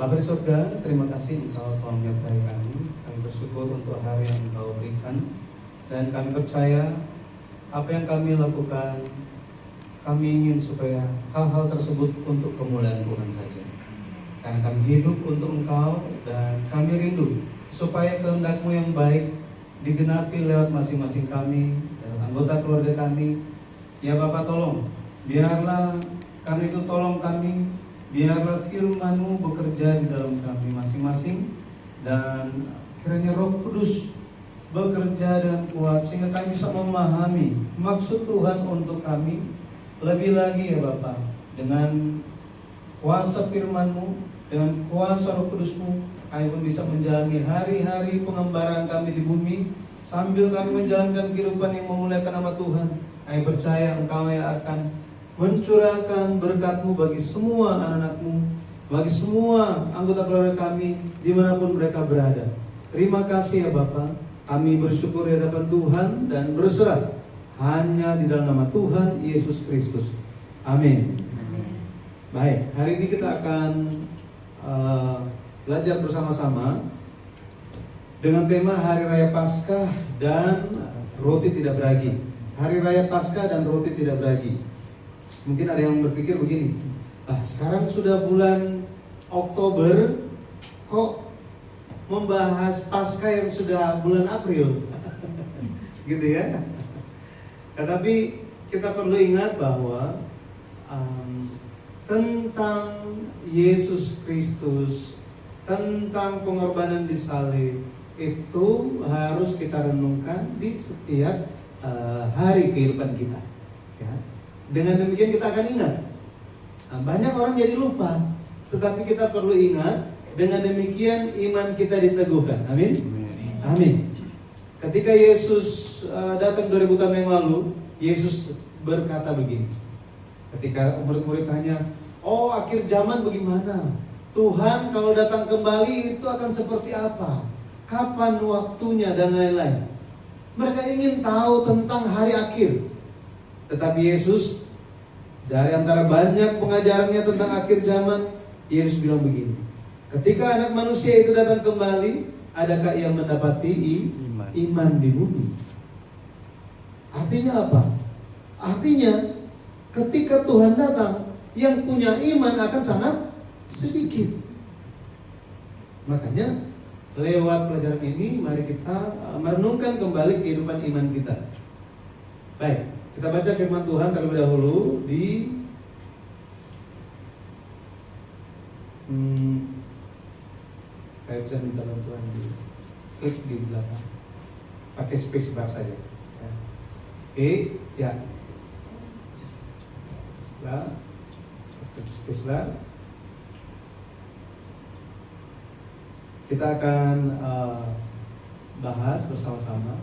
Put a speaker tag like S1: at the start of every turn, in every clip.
S1: Bapa di surga, terima kasih Engkau telah menyertai kami. Kami bersyukur untuk hari yang Engkau berikan. Dan kami percaya apa yang kami lakukan, kami ingin supaya hal-hal tersebut untuk kemuliaan Tuhan saja. Karena kami hidup untuk Engkau dan kami rindu supaya kehendak-Mu yang baik digenapi lewat masing-masing kami dan anggota keluarga kami. Ya Bapak, tolong, biarlah kami itu tolong kami, biarlah firman-Mu bekerja di dalam kami masing-masing, dan kiranya Roh Kudus bekerja dengan kuat sehingga kami bisa memahami maksud Tuhan untuk kami lebih lagi ya Bapak. Dengan kuasa firman-Mu, dengan kuasa Roh Kudus-Mu, kami pun bisa menjalani hari-hari pengembaraan kami di bumi sambil kami menjalankan kehidupan yang memuliakan nama Tuhan. Kami percaya Engkau yang akan mencurahkan berkat-Mu bagi semua anak-anak-Mu, bagi semua anggota keluarga kami dimanapun mereka berada. Terima kasih ya Bapa. Kami bersyukur di hadapan Tuhan dan berserah hanya di dalam nama Tuhan Yesus Kristus. Amin. Baik, hari ini kita akan belajar bersama-sama dengan tema Hari Raya Paskah dan Roti Tidak Beragi. Hari Raya Paskah dan Roti Tidak Beragi. Mungkin ada yang berpikir begini, sekarang sudah bulan Oktober, kok membahas Paskah yang sudah bulan April? Gitu ya. Tetapi kita perlu ingat bahwa tentang Yesus Kristus, tentang pengorbanan di salib, itu harus kita renungkan di setiap hari kehidupan kita ya. Dengan demikian kita akan ingat. Banyak orang jadi lupa, tetapi kita perlu ingat. Dengan demikian iman kita diteguhkan. Amin. Amin. Ketika Yesus datang 2000 tahun yang lalu, Yesus berkata begini. Ketika murid-murid tanya, "Oh, akhir zaman bagaimana? Tuhan kalau datang kembali itu akan seperti apa? Kapan waktunya dan lain-lain?" Mereka ingin tahu tentang hari akhir. Tetapi Yesus dari antara banyak pengajarannya tentang akhir zaman, Yesus bilang begini. Ketika anak manusia itu datang kembali, adakah ia mendapati iman di bumi? Artinya apa? Artinya ketika Tuhan datang, yang punya iman akan sangat sedikit. Makanya lewat pelajaran ini mari kita merenungkan kembali kehidupan iman kita. Baik, kita baca firman Tuhan terlebih dahulu di saya bisa minta bantuan di klik di belakang, pakai space bar saja ya. Oke, ya space bar. Kita akan bahas bersama-sama.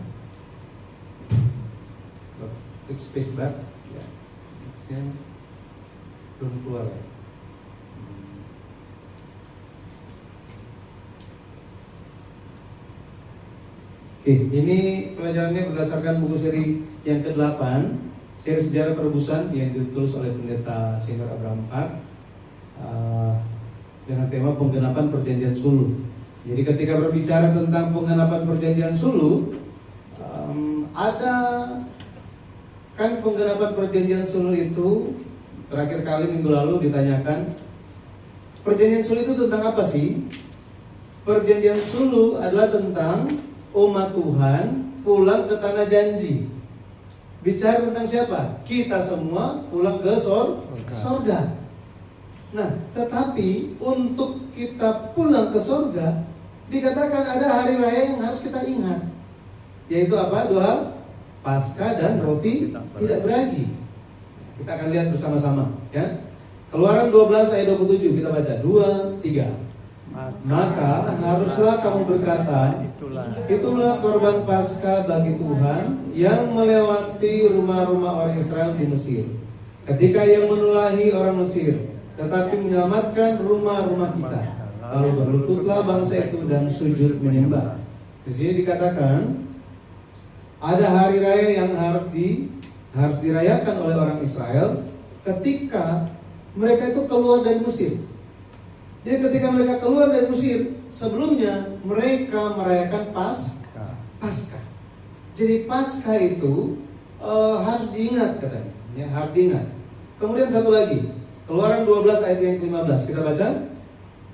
S1: Klik space bar ya. Maksudnya belum keluar ya. Oke, ini pelajarannya berdasarkan buku seri yang ke-8, seri sejarah perebusan yang ditulis oleh pendeta Senior Abraham Park dengan tema penggenapan perjanjian sulu. Jadi ketika berbicara tentang penggenapan perjanjian sulu, ada kan penggenapan perjanjian sulu itu terakhir kali minggu lalu ditanyakan, perjanjian sulu itu tentang apa sih? Perjanjian sulu adalah tentang umat Tuhan pulang ke tanah janji. Bicara tentang siapa? Kita semua pulang ke sorga. Nah, tetapi untuk kita pulang ke sorga, dikatakan ada hari raya yang harus kita ingat. Yaitu apa? 2 Paskah dan roti tidak beragi. Kita akan lihat bersama-sama ya. Keluaran 12 ayat 27 kita baca 2, 3. Maka haruslah kamu berkata, itulah korban Paskah bagi Tuhan yang melewati rumah-rumah orang Israel di Mesir, ketika yang menulahi orang Mesir, tetapi menyelamatkan rumah-rumah kita. Lalu berlututlah bangsa itu dan sujud menyembah. Di sini dikatakan ada hari raya yang harus dirayakan oleh orang Israel ketika mereka itu keluar dari Mesir.
S2: Jadi ketika mereka keluar dari Mesir, sebelumnya mereka merayakan Paskah. Jadi Paskah itu harus diingat katanya, ya, harus diingat. Kemudian satu lagi, Keluaran 12 ayat yang ke-15, kita baca.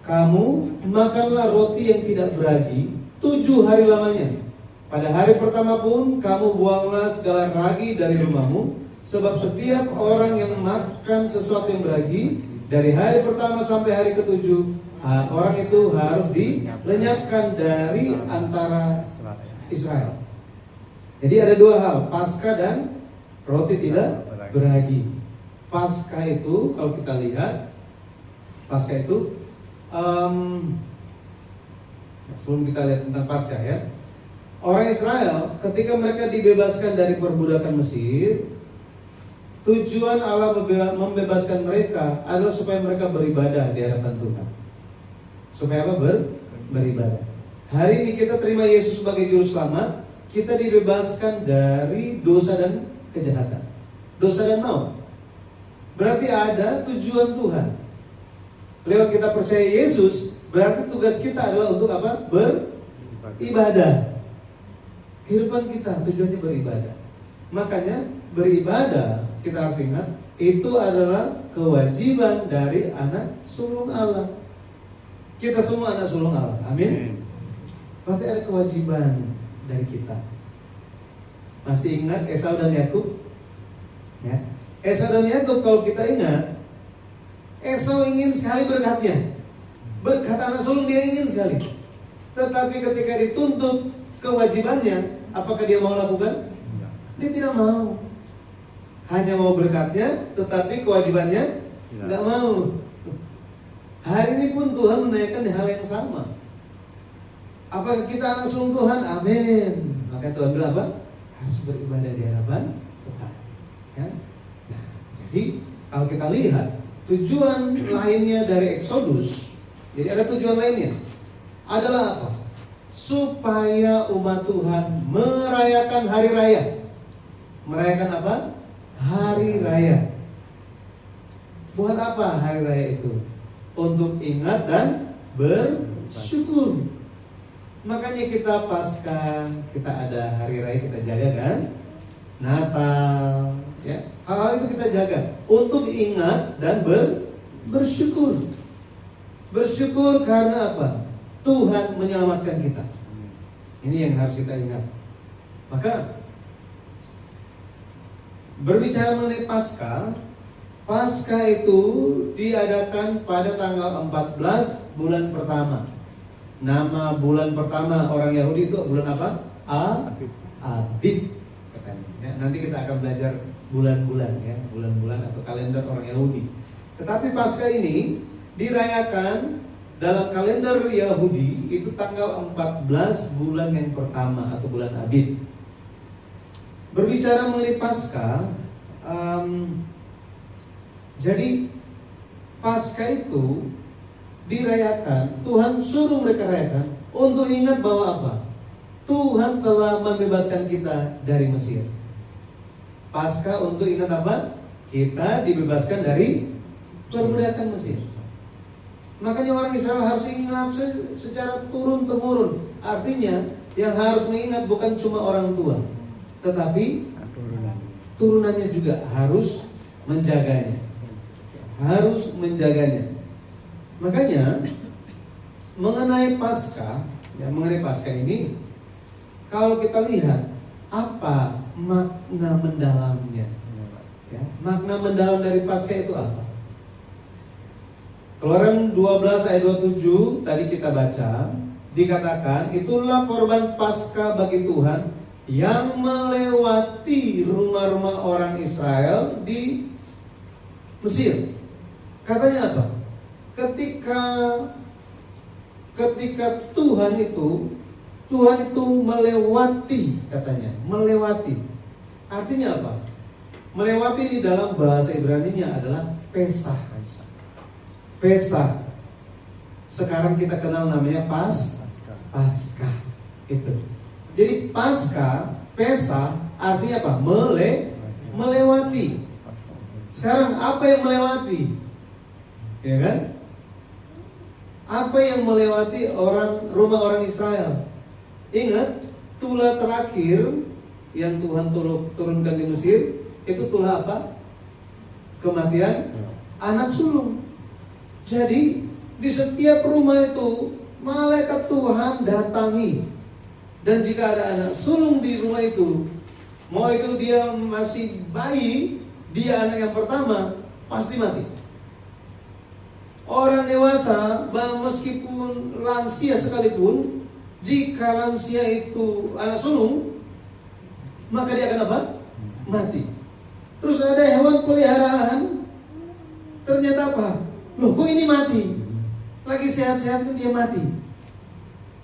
S2: Kamu makanlah roti yang tidak beragi 7 hari lamanya. Pada hari pertama pun kamu buanglah segala ragi dari rumahmu, sebab setiap orang yang makan sesuatu yang beragi dari hari pertama sampai hari ke-7, orang itu harus dilenyapkan dari antara Israel. Jadi ada dua hal, Paskah dan roti tidak beragi. Paskah itu kalau kita lihat, Paskah itu sebelum kita lihat tentang Paskah ya, orang Israel ketika mereka dibebaskan dari perbudakan Mesir, tujuan Allah membebaskan mereka adalah supaya mereka beribadah di hadapan Tuhan. Supaya apa? Beribadah. Hari ini kita terima Yesus sebagai juru selamat, kita dibebaskan dari dosa dan kejahatan, dosa dan maut. Berarti ada tujuan Tuhan. Lewat kita percaya Yesus, berarti tugas kita adalah untuk apa? Beribadah. Kehidupan kita tujuannya beribadah. Makanya beribadah, kita harus ingat, itu adalah kewajiban dari anak sulung Allah. Kita semua anak sulung Allah. Amin. Berarti ada kewajiban dari kita. Masih ingat Esau dan Yakub? Ya. Esau dan Yakub, kalau kita ingat, Esau ingin sekali berkatnya. Berkat anak sulung dia ingin sekali. Tetapi ketika dituntut kewajibannya, apakah dia mau lakukan? Dia tidak mau. Hanya mau berkatnya, tetapi kewajibannya nggak mau. Hari ini pun Tuhan menanyakan hal yang sama. Apakah kita anak sulung Tuhan? Amin. Maka Tuhan bilang apa? Harus beribadah di hadapan Tuhan. Ya? Nah, jadi kalau kita lihat tujuan lainnya dari Exodus, jadi ada tujuan lainnya. Adalah apa? Supaya umat Tuhan merayakan hari raya. Merayakan apa? Hari raya. Buat apa hari raya itu? Untuk ingat dan bersyukur. Makanya kita Paskah, kita ada hari raya kita jaga kan? Natal, ya. Hal-hal itu kita jaga untuk ingat dan bersyukur. Bersyukur karena apa? Tuhan menyelamatkan kita. Ini yang harus kita ingat. Maka berbicara mengenai Paskah, Paskah itu diadakan pada tanggal 14 bulan pertama. Nama bulan pertama orang Yahudi itu bulan apa? Abib katanya. Ya, nanti kita akan belajar bulan-bulan ya, bulan-bulan atau kalender orang Yahudi. Tetapi Paskah ini dirayakan dalam kalender Yahudi itu tanggal 14 bulan yang pertama atau bulan Abib. Berbicara mengenai Paskah, jadi Paskah itu dirayakan, Tuhan suruh mereka rayakan untuk ingat bahwa apa? Tuhan telah membebaskan kita dari Mesir. Paskah untuk ingat apa? Kita dibebaskan dari perbudakan Mesir. Makanya orang Israel harus ingat secara turun-temurun. Artinya yang harus mengingat bukan cuma orang tua, tetapi turunannya juga harus menjaganya. Harus menjaganya. Makanya mengenai Paskah, ya mengenai Paskah ini, kalau kita lihat apa makna mendalamnya, ya, makna mendalam dari Paskah itu apa? Keluaran 12 ayat 27 tadi kita baca, dikatakan itulah korban Paskah bagi Tuhan yang melewati rumah-rumah orang Israel di Mesir. Katanya apa? Ketika Tuhan itu melewati, katanya melewati. Artinya apa? Melewati ini dalam bahasa Ibrani-nya adalah Pesah. Pesah. Sekarang kita kenal namanya Paskah. Itu. Jadi Paskah, Pesah artinya apa? Melewati. Sekarang apa yang melewati? Ya kan? Apa yang melewati rumah orang Israel? Ingat, tulah terakhir yang Tuhan turunkan di Mesir itu tulah apa? Kematian anak sulung. Jadi di setiap rumah itu malaikat Tuhan datangi. Dan jika ada anak sulung di rumah itu, mau itu dia masih bayi, dia anak yang pertama, pasti mati. Orang dewasa, meskipun lansia sekalipun, jika lansia itu anak sulung, maka dia akan apa? Mati. Terus ada hewan peliharaan, ternyata apa? Loh, kok ini mati? Lagi sehat-sehat dia mati.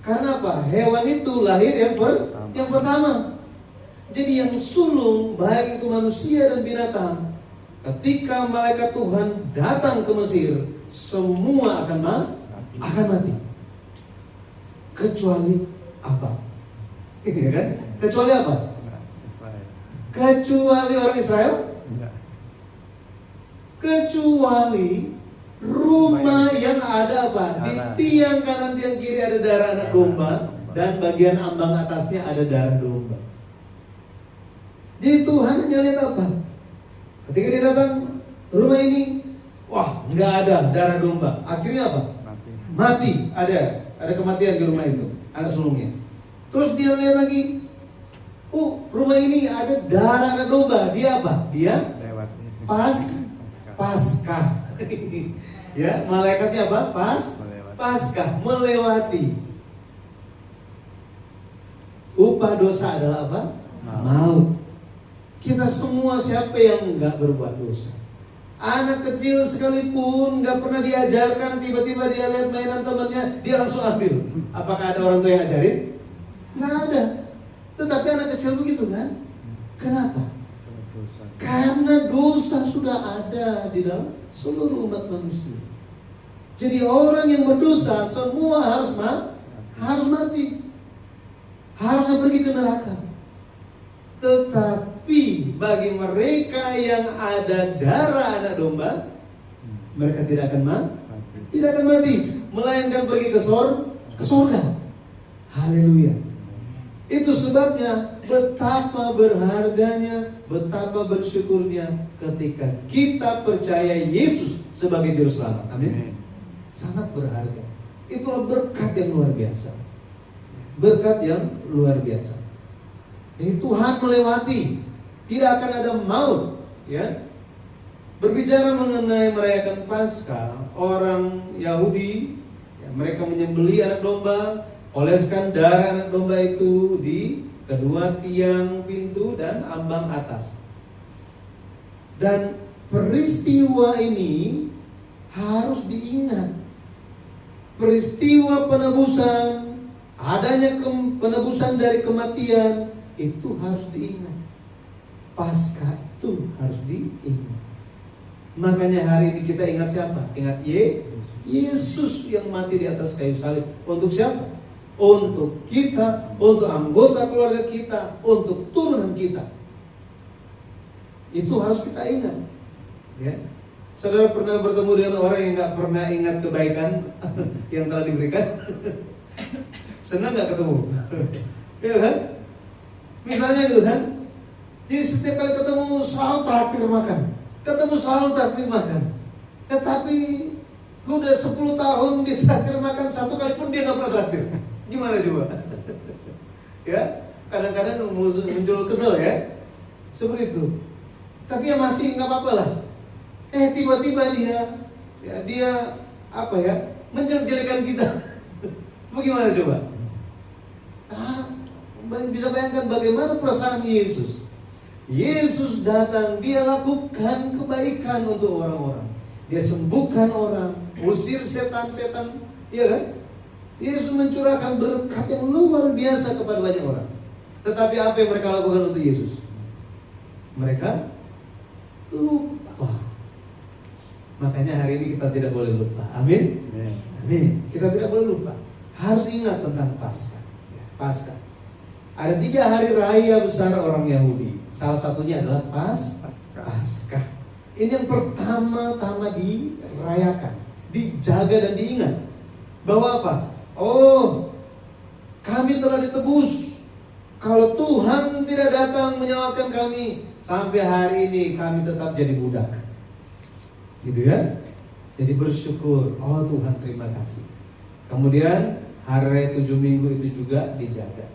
S2: Karena apa? Hewan itu lahir yang pertama. Jadi yang sulung, baik itu manusia dan binatang, ketika malaikat Tuhan datang ke Mesir, semua akan mati. Kecuali apa? Ya kan? Kecuali apa? Kecuali orang Israel? Kecuali rumah yang ada apa? Di tiang kanan tiang kiri ada darah anak domba, dan bagian ambang atasnya ada darah domba. Jadi Tuhan hanya lihat apa? Ketika dia datang rumah ini, wah, nggak ada darah domba. Akhirnya apa? Mati. Ada kematian di rumah itu, anak sulungnya. Terus dia lihat lagi, rumah ini ada darah anak domba. Dia apa? Dia Paskah. Ya, malaikatnya apa? Paskah, melewati. Upah dosa adalah apa? Maut. Kita semua siapa yang nggak berbuat dosa? Anak kecil sekalipun nggak pernah diajarkan, tiba-tiba dia lihat mainan temannya, dia langsung ambil. Apakah ada orang tua yang ajarin? Nggak ada. Tetapi anak kecil begitu kan? Kenapa? Karena dosa sudah ada di dalam seluruh umat manusia. Jadi orang yang berdosa semua harus mati. Harusnya pergi ke neraka. Tetapi bagi mereka yang ada darah anak domba, mereka tidak akan mati, melainkan pergi ke surga. Haleluya. Itu sebabnya betapa berharganya, betapa bersyukurnya ketika kita percaya Yesus sebagai juru selamat. Amin. Sangat berharga. Itulah berkat yang luar biasa. Berkat yang luar biasa. Jadi Tuhan melewati, tidak akan ada maut, ya. Berbicara mengenai merayakan Paskah, orang Yahudi, ya, mereka menyembelih anak domba, oleskan darah anak domba itu di kedua tiang pintu dan ambang atas. Dan peristiwa ini harus diingat. Peristiwa penebusan, adanya penebusan dari kematian, itu harus diingat. Paskah itu harus diingat. Makanya hari ini kita ingat siapa? Ingat Yesus yang mati di atas kayu salib. Untuk siapa? Untuk kita, untuk anggota keluarga kita, untuk turunan kita. Itu harus kita ingat. Ya. Saudara pernah bertemu dengan orang yang nggak pernah ingat kebaikan yang telah diberikan? Senang nggak ketemu? Iya kan? Misalnya gitu kan? Jadi setiap kali ketemu selalu traktir makan. Tetapi udah 10 tahun ditraktir makan, satu kali pun dia nggak pernah traktir. Gimana coba? Ya, kadang-kadang muncul kesel ya, seperti itu. Tapi ya masih nggak apa-apa lah. Tiba-tiba dia apa ya, menjelek-jelekan kita. Bagaimana coba? Bisa bayangkan bagaimana perasaan Yesus. Yesus datang, dia lakukan kebaikan untuk orang-orang. Dia sembuhkan orang, usir setan-setan, iya kan? Yesus mencurahkan berkat yang luar biasa kepada banyak orang. Tetapi apa yang mereka lakukan untuk Yesus? Mereka lupa. Makanya hari ini kita tidak boleh lupa. Amin. Amin. Kita tidak boleh lupa. Harus ingat tentang Paskah. Paskah. Ada 3 hari raya besar orang Yahudi. Salah satunya adalah Paskah. Ini yang pertama-tama dirayakan, dijaga dan diingat. Bahwa apa? Oh, kami telah ditebus. Kalau Tuhan tidak datang menyelamatkan kami, sampai hari ini kami tetap jadi budak. Gitu ya. Jadi bersyukur. Oh Tuhan, terima kasih. Kemudian hari raya 7 minggu itu juga dijaga.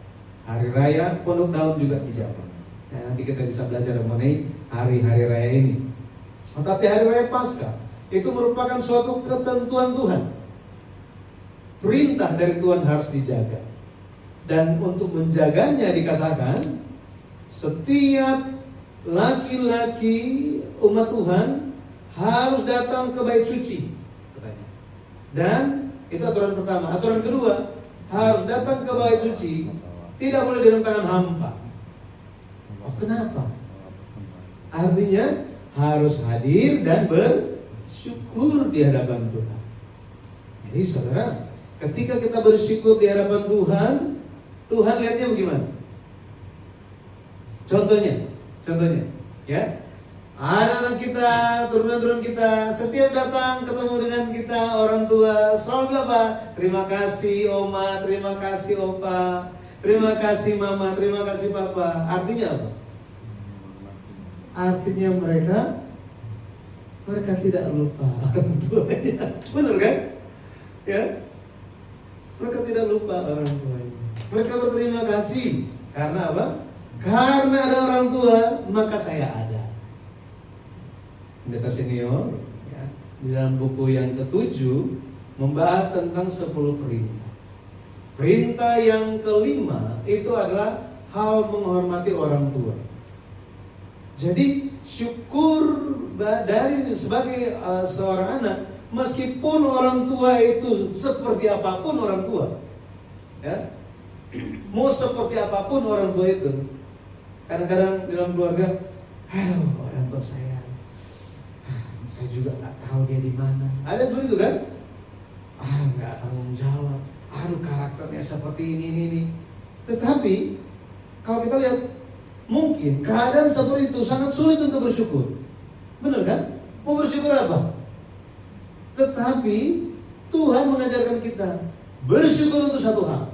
S2: Hari raya Pondok Daun juga dijaga. Nah, nanti kita bisa belajar mengenai hari-hari raya ini. Tetapi hari raya Paskah itu merupakan suatu ketentuan Tuhan. Perintah dari Tuhan harus dijaga. Dan untuk menjaganya dikatakan setiap laki-laki umat Tuhan harus datang ke bait suci, katanya. Dan itu aturan pertama. Aturan kedua, harus datang ke bait suci, tidak boleh dengan tangan hampa. Oh, kenapa? Artinya harus hadir dan bersyukur di hadapan Tuhan. Jadi saudara, ketika kita bersyukur di hadapan Tuhan, Tuhan lihatnya bagaimana? Contohnya, ya, anak-anak kita, turunan-turunan kita, setiap datang ketemu dengan kita, orang tua selalu bilang apa? Terima kasih Oma, terima kasih Opa, terima kasih Mama, terima kasih Papa. Artinya apa? Artinya mereka tidak lupa orang tuanya. Benar kan? Ya, mereka tidak lupa orang tuanya. Mereka berterima kasih. Karena apa? Karena ada orang tua, maka saya ada. Pendeta senior ya, di dalam buku yang ke-7 membahas tentang 10 perintah. Perintah yang kelima itu adalah hal menghormati orang tua. Jadi syukur dari sebagai seorang anak, meskipun orang tua itu seperti apapun orang tua, ya, mau seperti apapun orang tua itu, kadang-kadang dalam keluarga, aduh orang tua saya juga nggak tahu dia di mana. Ada seperti itu kan? Nggak tanggung jawab. Aduh karakternya seperti ini. Tetapi kalau kita lihat, mungkin keadaan seperti itu sangat sulit untuk bersyukur. Benar kan? Mau bersyukur apa? Tetapi Tuhan mengajarkan kita bersyukur untuk satu hal.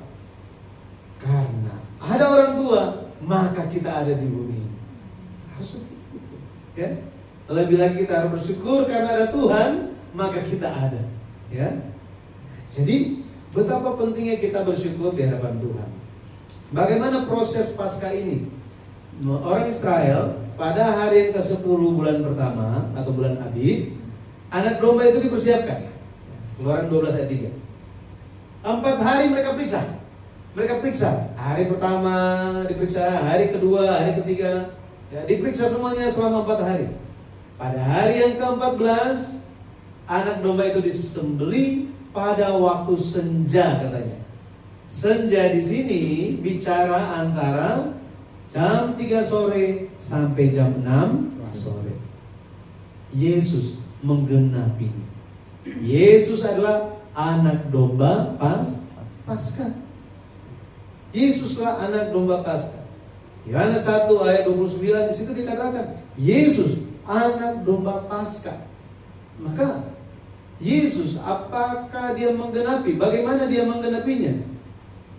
S2: Karena ada orang tua, maka kita ada di bumi. Harus seperti itu, ya. Lebih lagi kita harus bersyukur karena ada Tuhan, maka kita ada, ya. Jadi betapa pentingnya kita bersyukur di hadapan Tuhan. Bagaimana proses Paskah ini? Orang Israel pada hari yang ke-10 bulan pertama atau bulan Abib, anak domba itu dipersiapkan. Keluaran 12 ayat 3. 4 hari mereka periksa. Hari pertama diperiksa, hari kedua, hari ketiga, ya, diperiksa semuanya selama 4 hari. Pada hari yang ke-14, anak domba itu disembelih pada waktu senja, katanya. Senja di sini bicara antara jam 3 sore sampai jam 6 sore. Yesus menggenapinya. Yesus adalah anak domba Paskah. Yesuslah anak domba Paskah. Yohanes 1 ayat 29 di situ dikatakan Yesus anak domba Paskah. Maka Yesus, apakah dia menggenapi? Bagaimana dia menggenapinya?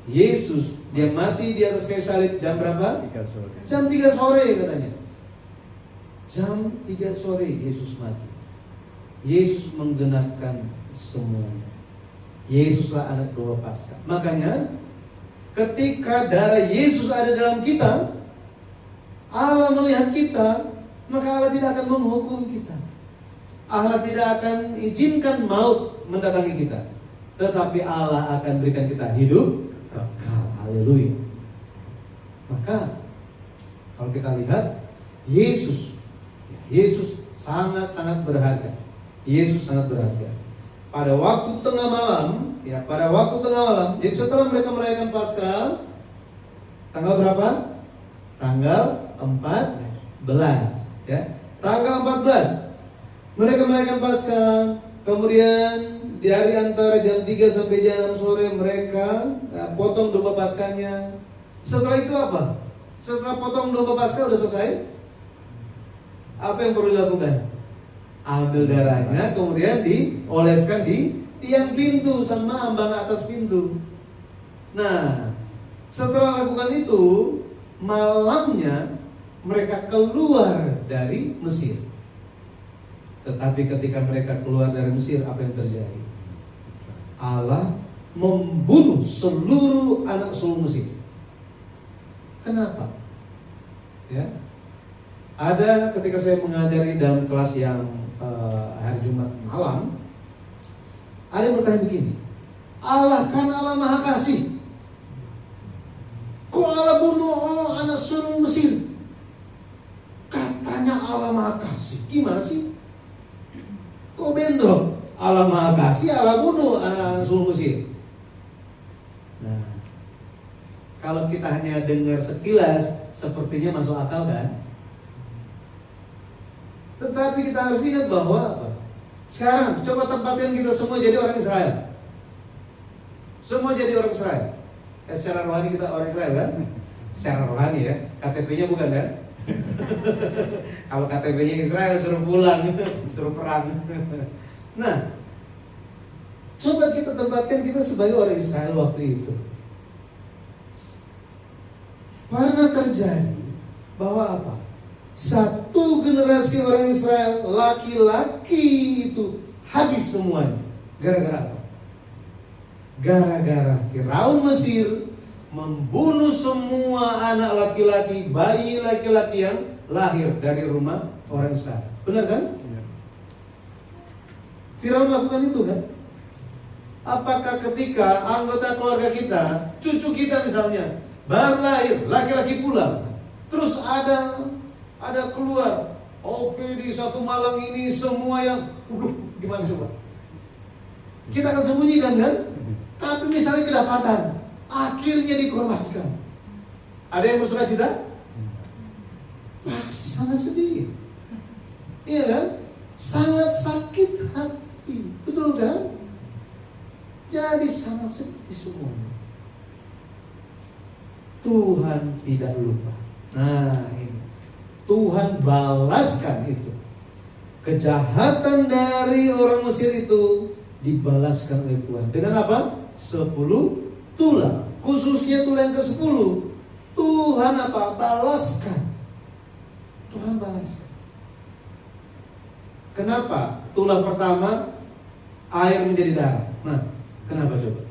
S2: Yesus, dia mati di atas kayu salib jam berapa?
S3: 3 sore.
S2: Jam 3 sore katanya. Jam 3 sore Yesus mati. Yesus menggenapkan semuanya. Yesuslah anak domba Paskah. Makanya ketika darah Yesus ada dalam kita, Allah melihat kita, maka Allah tidak akan menghukum kita. Allah tidak akan izinkan maut mendatangi kita, tetapi Allah akan berikan kita hidup kekal. Haleluya. Maka kalau kita lihat Yesus sangat berharga. Yesus sangat berharga. Pada waktu tengah malam, jadi setelah mereka merayakan Paskah, tanggal berapa? Tanggal 14, ya. Tanggal 14 mereka merayakan Paskah. Kemudian di hari antara jam 3 sampai jam 6 sore mereka potong domba Paskahnya. Setelah itu apa? Setelah potong domba Paskah udah selesai, apa yang perlu dilakukan? Ambil darahnya, kemudian dioleskan di tiang pintu sama ambang atas pintu. Nah, setelah lakukan itu, malamnya mereka keluar dari Mesir. Tetapi ketika mereka keluar dari Mesir, apa yang terjadi? Allah membunuh seluruh anak sulung Mesir. Kenapa? Ya, ada ketika saya mengajari dalam kelas yang hari Jumat malam, ada yang bertanya begini, Allah kan Allah Maha Kasih, kok Allah bunuh anak sulung Mesir? Katanya Allah Maha Kasih, gimana sih? Kok bentrok? Allah Maha Kasih, Allah bunuh anak sulung Mesir. Nah, kalau kita hanya dengar sekilas, sepertinya masuk akal kan? Tetapi kita harus ingat bahwa apa? Sekarang coba tempatkan kita semua jadi orang Israel. Semua jadi orang Israel. Secara rohani kita orang Israel kan? Secara rohani ya. KTP-nya bukan kan? Kalau KTP-nya Israel suruh pulang, suruh perang. Nah, coba kita tempatkan kita sebagai orang Israel waktu itu. Pernah terjadi bahwa apa? Satu generasi orang Israel laki-laki itu habis semuanya. Gara-gara apa? Gara-gara Firaun Mesir membunuh semua anak laki-laki, bayi laki-laki yang lahir dari rumah orang Israel. Benar kan? Firaun lakukan itu kan? Apakah ketika anggota keluarga kita, cucu kita misalnya, baru lahir, laki-laki pula, terus ada keluar, oke, di satu malam ini semua yang, gimana coba? Kita akan sembunyikan kan? Tapi misalnya kedapatan, akhirnya dikorbankan, ada yang bersuka cita? Sangat sedih, iya kan? Sangat sakit hati, betul kan? Jadi sangat sedih semuanya. Tuhan tidak lupa. Nah ini, Tuhan balaskan itu. Kejahatan dari orang Mesir itu dibalaskan oleh Tuhan. Dengan apa? 10 tulah. Khususnya tulah yang ke-10. Tuhan apa? Balaskan. Tuhan balaskan. Kenapa? Tulah pertama air menjadi darah. Nah, kenapa coba?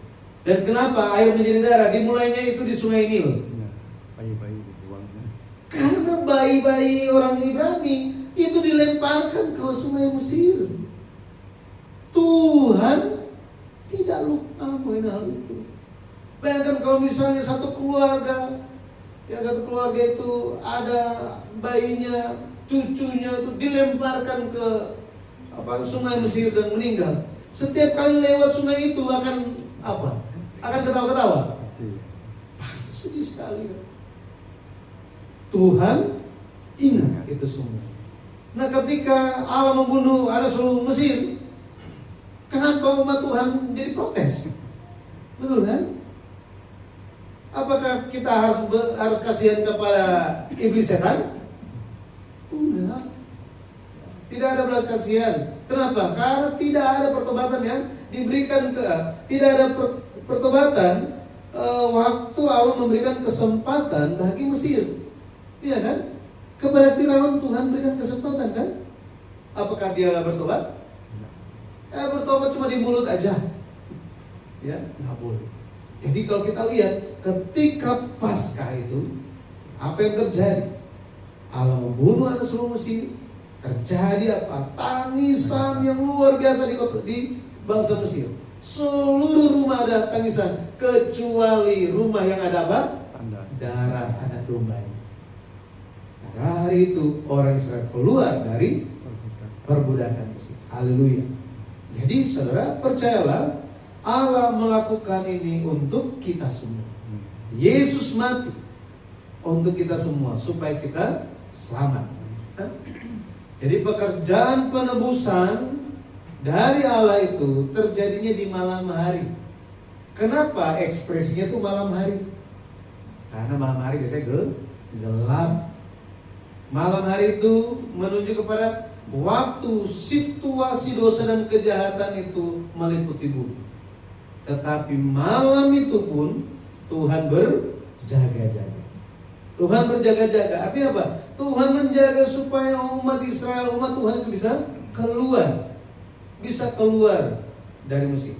S2: Dan kenapa air menjadi darah? Dimulainya itu di Sungai Nil.
S3: Bayi-bayi dibuang.
S2: Karena bayi-bayi orang Ibrani itu dilemparkan ke Sungai Mesir. Tuhan tidak lupa mengenai hal itu. Bayangkan kalau misalnya satu keluarga itu ada bayinya, cucunya itu dilemparkan ke Sungai Mesir dan meninggal. Setiap kali lewat sungai itu akan apa? Akan ketawa-ketawa. Pasti sedih sekali kan? Tuhan ingat itu semua. Nah, ketika Allah membunuh anak sulung Mesir, kenapa umat Tuhan jadi protes? Betul kan? Apakah kita harus kasihan kepada iblis setan? Enggak. Tidak ada belas kasihan. Kenapa? Karena tidak ada pertobatan yang diberikan tidak ada pertobatan waktu Allah memberikan kesempatan bagi Mesir. Iya kan? Kepada Firaun Tuhan berikan kesempatan kan? Apakah dia bertobat? Bertobat cuma di mulut aja. Ya, nggak boleh. Jadi kalau kita lihat ketika Paskah itu apa yang terjadi? Allah membunuh anak sulung Mesir. Terjadi apa? Tangisan yang luar biasa di bangsa Mesir. Seluruh rumah ada tangisan, kecuali rumah yang ada apa? Darah anak dombanya. Pada hari itu orang Israel keluar dari perbudakan Mesir. Haleluya. Jadi saudara, percayalah, Allah melakukan ini untuk kita semua. Yesus mati untuk kita semua supaya kita selamat. Jadi pekerjaan penebusan dari Allah itu terjadinya di malam hari. Kenapa ekspresinya itu malam hari? Karena malam hari biasanya gelap. Malam hari itu menunjuk kepada waktu situasi dosa dan kejahatan itu meliputi bumi. Tetapi malam itu pun Tuhan berjaga-jaga. Tuhan berjaga-jaga. Artinya apa? Tuhan menjaga supaya umat Israel, umat Tuhan itu bisa keluar dari Mesir.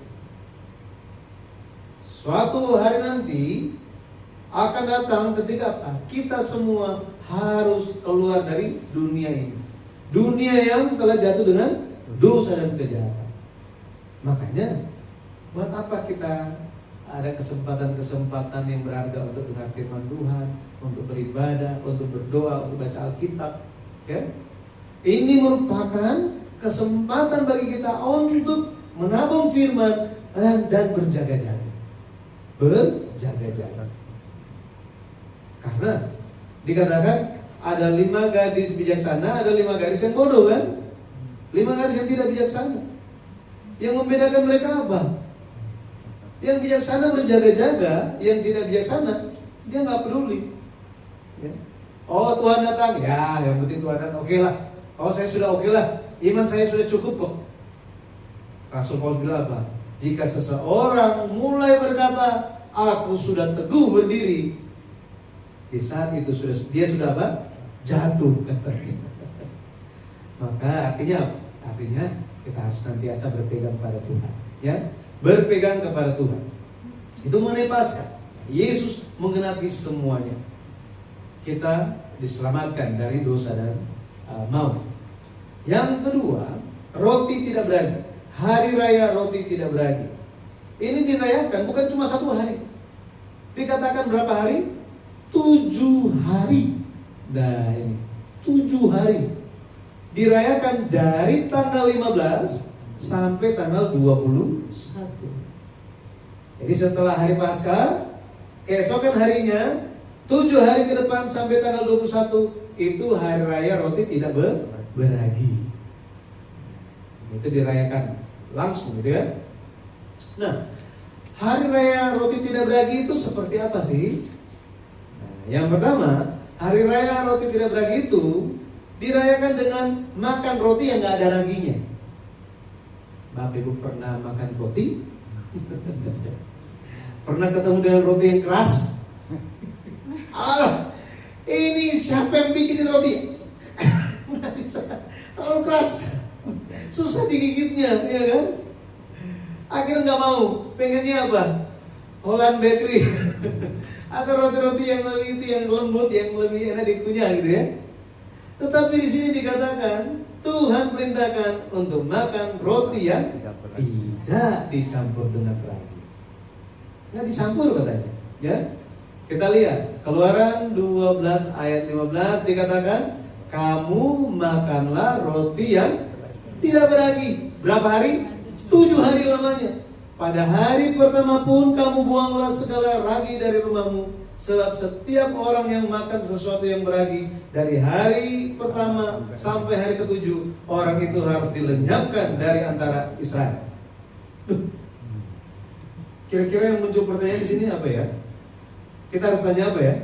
S2: Suatu hari nanti akan datang ketika apa? Kita semua harus keluar dari dunia ini. Dunia yang telah jatuh dengan dosa dan kejahatan. Makanya buat apa kita ada kesempatan-kesempatan yang berharga untuk dengar firman Tuhan, untuk beribadah, untuk berdoa, untuk baca Alkitab, okay? Ini merupakan kesempatan bagi kita untuk menabung firman dan berjaga-jaga. Berjaga-jaga. Karena dikatakan ada 5 gadis bijaksana, ada 5 gadis yang bodoh kan? 5 gadis yang tidak bijaksana. Yang membedakan mereka apa? Yang bijaksana berjaga-jaga, yang tidak bijaksana dia nggak peduli. Ya. Oh Tuhan datang, ya yang penting Tuhan datang, oke lah. Oh saya sudah oke lah, iman saya sudah cukup kok. Rasul Paulus bilang apa? Jika seseorang mulai berkata, aku sudah teguh berdiri, di saat itu dia sudah apa? Jatuh katanya. Maka artinya apa? Artinya kita harus nantiasa berpegang pada Tuhan, ya. Berpegang kepada Tuhan. Itu mengenai Paskah. Yesus menggenapi semuanya. Kita diselamatkan dari dosa dan maut. Yang kedua, roti tidak beragi. Hari raya roti tidak beragi. Ini dirayakan bukan cuma 1 hari. Dikatakan berapa hari? 7 hari. Nah ini 7 hari. Dirayakan dari tanggal 15 sampai tanggal 21. Jadi setelah hari Paskah, keesokan harinya 7 hari ke depan sampai tanggal 21 itu hari raya roti tidak beragi. Itu dirayakan langsung gitu ya. Nah, hari raya roti tidak beragi itu seperti apa sih? Nah, yang pertama, hari raya roti tidak beragi itu dirayakan dengan makan roti yang gak ada raginya. Bapak Ibu pernah makan roti? Pernah ketemu dengan roti yang keras? Aduh, ini siapa yang bikin roti? Nggak bisa, terlalu keras, susah digigitnya, ya kan? Akhirnya nggak mau, pengennya apa? Holland Bakery atau roti-roti yang lebih yang lembut, yang lebih enak dikunyah gitu ya. Tetapi di sini dikatakan Tuhan perintahkan untuk makan roti yang tidak dicampur dengan ragi. Nggak dicampur katanya, ya. Kita lihat Keluaran 12 ayat 15 dikatakan, kamu makanlah roti yang tidak beragi. Berapa hari? 7 hari lamanya. Pada hari pertama pun kamu buanglah segala ragi dari rumahmu. Sebab setiap orang yang makan sesuatu yang beragi dari hari pertama sampai hari ke-7, orang itu harus dilenyapkan dari antara Israel. Kira-kira yang muncul pertanyaan di sini apa ya? Kita harus tanya apa ya?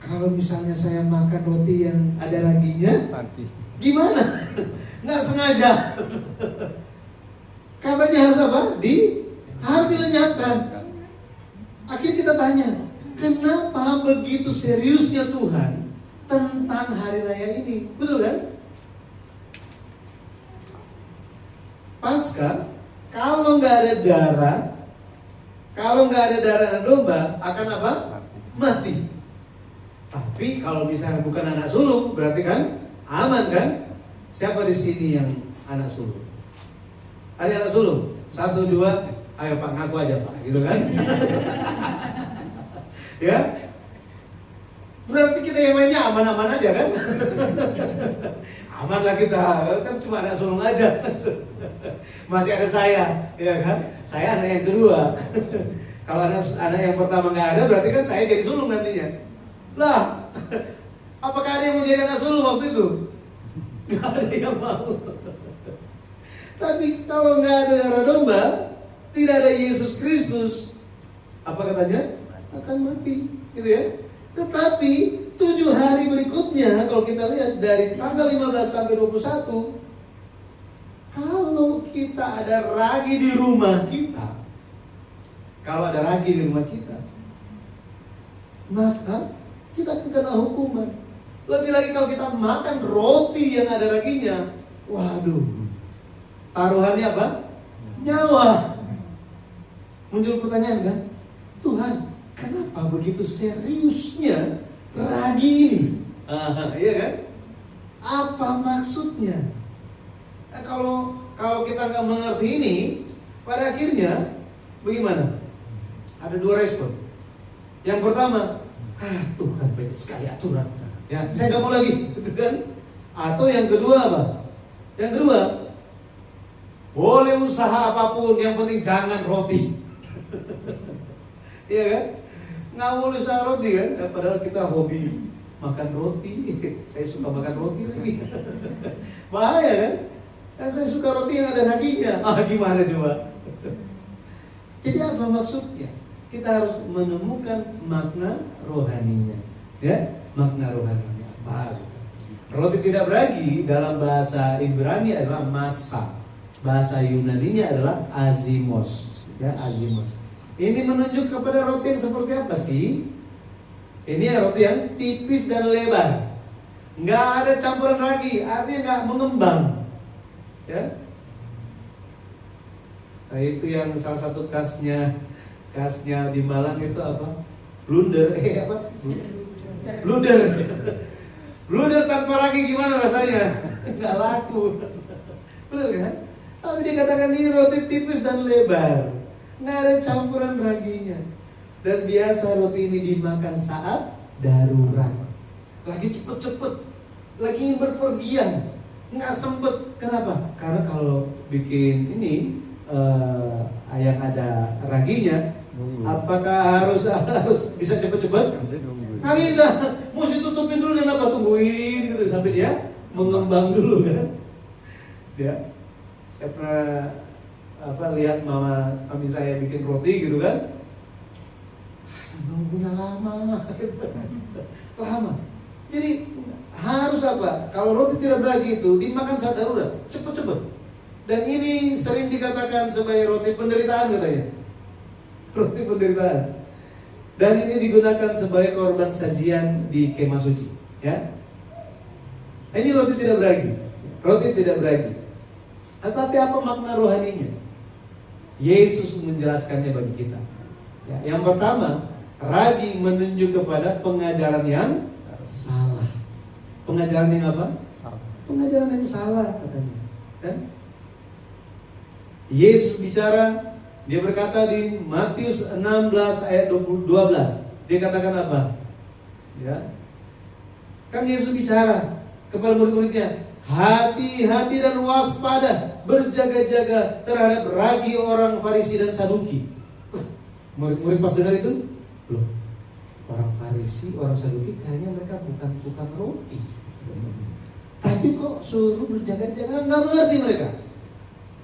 S2: Kalau misalnya saya makan roti yang ada raginya, gimana? Nggak sengaja. Katanya harus apa? Harus dilenyapkan. Akhirnya kita tanya, kenapa begitu seriusnya Tuhan tentang hari raya ini? Betul kan? Paskah, kalau nggak ada darah, kalau nggak ada darah dan domba, akan apa? Mati. Tapi kalau misalnya bukan anak sulung, berarti kan aman kan? Siapa di sini yang anak sulung? Ada anak sulung? 1, 2, ayo Pak, ngaku aja Pak, gitu kan? Ya, berarti kita yang lainnya aman-aman aja kan? Aman lah kita, kan cuma anak sulung aja. Masih ada saya, ya kan? Saya anak yang kedua. Kalau anak yang pertama nggak ada, berarti kan saya jadi sulung nantinya. Lah, apakah ada yang mau jadi anak sulung waktu itu? Nggak ada yang mau. Tapi kalau nggak ada darah domba, tidak ada Yesus Kristus, apa katanya? Akan mati, gitu ya. Tetapi 7 hari berikutnya, kalau kita lihat dari tanggal 15 sampai 21, kalau kita ada ragi di rumah kita, maka kita akan kena hukuman. Lebih lagi kalau kita makan roti yang ada raginya, waduh, taruhannya apa? Nyawa. Muncul pertanyaan kan, Tuhan, kenapa begitu seriusnya ragi ini? Iya kan? Apa maksudnya? Nah, kalau kita nggak mengerti ini, pada akhirnya bagaimana? Ada 2 respon. Yang pertama, Tuhan banyak sekali aturan. Ya, saya nggak mau lagi, gitu kan? Atau yang kedua apa? Yang kedua, boleh usaha apapun, yang penting jangan roti. Iya kan? Nggak boleh usaha roti kan? Ya, padahal kita hobi makan roti. Saya suka makan roti lagi. Bahaya kan? Dan saya suka roti yang ada raginya. Gimana coba? Jadi apa maksudnya? Kita harus menemukan makna rohaninya. Ya, makna rohaninya apa? Roti tidak beragi dalam bahasa Ibrani adalah masa. Bahasa Yunaninya adalah azimos. Ya, azimos. Ini menunjuk kepada roti yang seperti apa sih? Ini roti yang tipis dan lebar. Nggak ada campuran ragi, artinya nggak mengembang. Ya. Nah, itu yang salah satu khasnya di Malang itu apa? Blunder, apa? Blunder. Blunder tanpa ragi gimana rasanya? Nggak laku. Benar kan? Tapi dia katakan ini roti tipis dan lebar, nggak ada campuran raginya. Dan biasa roti ini dimakan saat darurat, lagi cepet-cepet, lagi ingin berpergian, nggak sempet. Kenapa? Karena kalau bikin ini yang ada raginya, apakah harus bisa cepet-cepet? Nggak bisa, mesti tutupin dulu dan apa, tungguin gitu sampai dia mengembang dulu kan. Saya pernah lihat mami saya bikin roti gitu kan, nunggunya lama. Jadi harus apa? Kalau roti tidak beragi itu dimakan saat darurat, cepet-cepet. Dan ini sering dikatakan sebagai roti penderitaan katanya. Roti penderitaan. Dan ini digunakan sebagai korban sajian di kemah suci. Ya. Ini roti tidak beragi. Roti tidak beragi. Tetapi apa makna rohaninya? Yesus menjelaskannya bagi kita. Ya, yang pertama, ragi menunjuk kepada pengajaran yang salah. Pengajaran yang apa? Pengajaran yang salah katanya. Ya? Yesus bicara, dia berkata di Matius 16 ayat 12. Dia katakan apa? Ya. Kan Yesus bicara kepada murid-muridnya, hati-hati dan waspada, berjaga-jaga terhadap ragi orang Farisi dan Saduki. Murid-murid pas dengar itu, loh, orang Farisi, orang Saduki kayaknya mereka bukan roti. Tapi kok suruh berjaga-jaga, nggak mengerti mereka.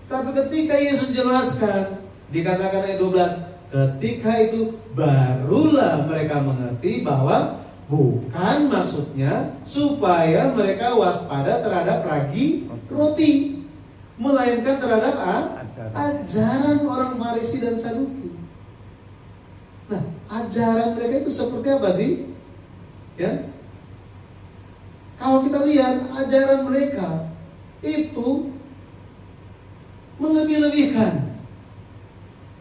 S2: Tapi ketika Yesus jelaskan, dikatakan ayat 12, ketika itu barulah mereka mengerti bahwa bukan maksudnya supaya mereka waspada terhadap ragi roti, melainkan terhadap ajaran orang Farisi dan Saduki. Nah, ajaran mereka itu seperti apa sih? Ya, kalau kita lihat ajaran mereka itu melebih-lebihkan.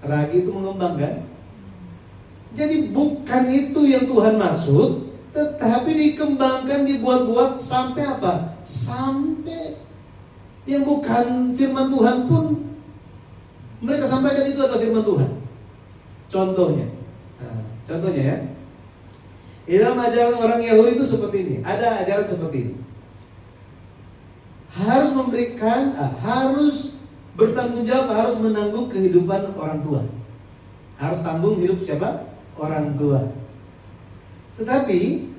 S2: Ragi itu mengembangkan. Jadi bukan itu yang Tuhan maksud, tetapi dikembangkan, dibuat-buat sampai apa? Sampai yang bukan firman Tuhan pun mereka sampaikan itu adalah firman Tuhan. Contohnya ya, di dalam ajaran orang Yahudi itu seperti ini. Ada ajaran seperti ini. Harus memberikan, harus bertanggung jawab, harus menanggung kehidupan orang tua. Harus tanggung hidup siapa? Orang tua. Tetapi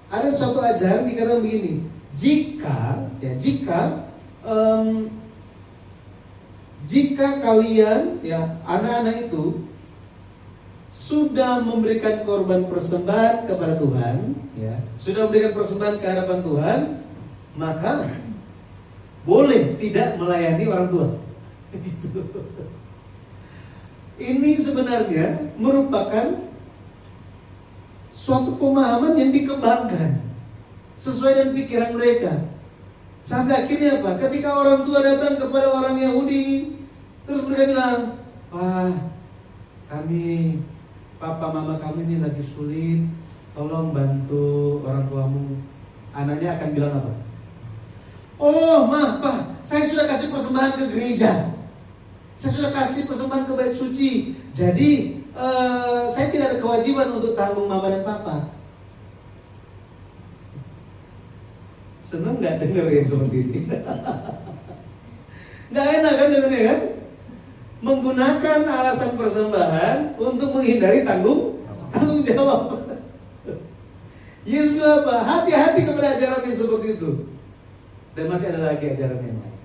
S2: ada suatu ajaran dikatakan begini, jika kalian, ya, anak-anak itu sudah memberikan korban persembahan kepada Tuhan, ya, sudah memberikan persembahan ke hadapan Tuhan, maka boleh tidak melayani orang tua. Gitu. Ini sebenarnya merupakan suatu pemahaman yang dikembangkan sesuai dengan pikiran mereka. Sampai akhirnya apa? Ketika orang tua datang kepada orang Yahudi, terus mereka bilang, "Wah, kami, papa mama kami ini lagi sulit, tolong bantu orang tuamu." Anaknya akan bilang apa? "Oh, ma, pa, saya sudah kasih persembahan ke gereja. Saya sudah kasih persembahan ke bait suci. Jadi saya tidak ada kewajiban untuk tanggung mama dan papa." Senang nggak dengar yang seperti ini? Nggak enak kan dengarnya kan? Menggunakan alasan persembahan untuk menghindari tanggung jawab. Yesus bilang apa? Hati-hati kepada ajaran yang seperti itu. Dan masih ada lagi ajaran yang lain.